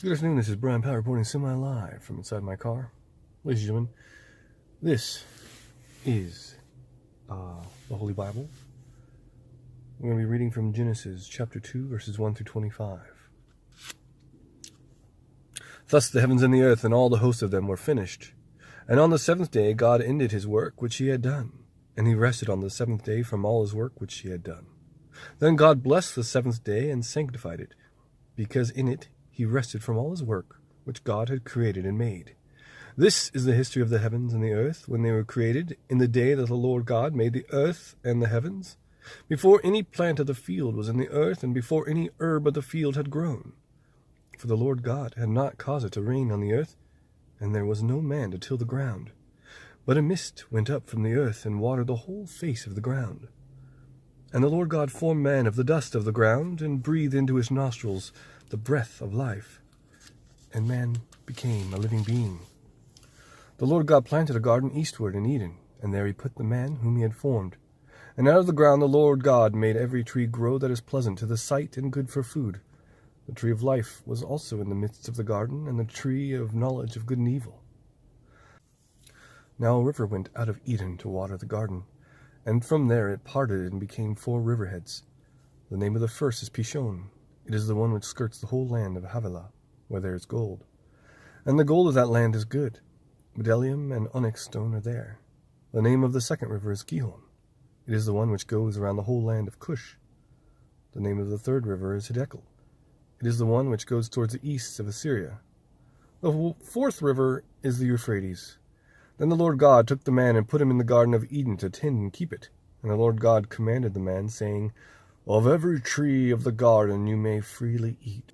Good afternoon, this is Brian Powell reporting semi-live from inside my car. Ladies and gentlemen, this is the Holy Bible. We're going to be reading from Genesis chapter 2, verses 1 through 25. Thus the heavens and the earth and all the hosts of them were finished. And on the seventh day God ended his work which he had done, and he rested on the seventh day from all his work which he had done. Then God blessed the seventh day and sanctified it, because in it he rested from all his work which God had created and made. This is the history of the heavens and the earth when they were created, in the day that the Lord God made the earth and the heavens, before any plant of the field was in the earth, and before any herb of the field had grown. For the Lord God had not caused it to rain on the earth, and there was no man to till the ground. But a mist went up from the earth and watered the whole face of the ground. And the Lord God formed man of the dust of the ground, and breathed into his nostrils the breath of life, and man became a living being. The Lord God planted a garden eastward in Eden, and there he put the man whom he had formed. And out of the ground the Lord God made every tree grow that is pleasant to the sight and good for food. The tree of life was also in the midst of the garden, and the tree of knowledge of good and evil. Now a river went out of Eden to water the garden, and from there it parted and became 4 riverheads. The name of the first is Pishon. It is the one which skirts the whole land of Havilah, where there is gold. And the gold of that land is good. Bdellium and onyx stone are there. The name of the second river is Gihon. It is the one which goes around the whole land of Cush. The name of the third river is Hiddekel. It is the one which goes towards the east of Assyria. The fourth river is the Euphrates. Then the Lord God took the man and put him in the garden of Eden to tend and keep it. And the Lord God commanded the man, saying, Of every tree of the garden you may freely eat,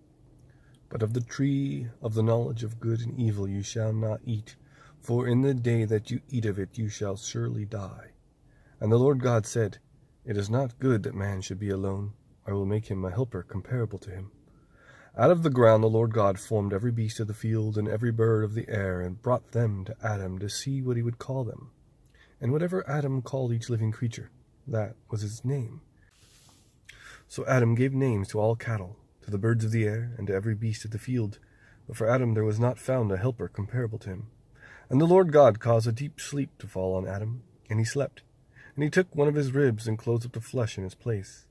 but of the tree of the knowledge of good and evil you shall not eat, for in the day that you eat of it you shall surely die. And the Lord God said, It is not good that man should be alone. I will make him a helper comparable to him. Out of the ground the Lord God formed every beast of the field and every bird of the air, and brought them to Adam to see what he would call them. And whatever Adam called each living creature, that was its name. So Adam gave names to all cattle, to the birds of the air, and to every beast of the field. But for Adam there was not found a helper comparable to him. And the Lord God caused a deep sleep to fall on Adam, and he slept. And he took one of his ribs and closed up the flesh in its place.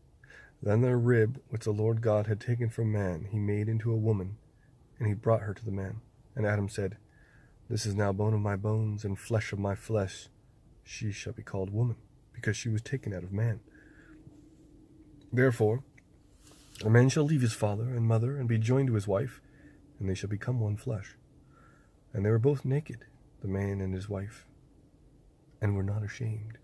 Then the rib which the Lord God had taken from man he made into a woman, and he brought her to the man. And Adam said, This is now bone of my bones and flesh of my flesh. She shall be called woman, because she was taken out of man. Therefore, a man shall leave his father and mother and be joined to his wife, and they shall become one flesh. And they were both naked, the man and his wife, and were not ashamed.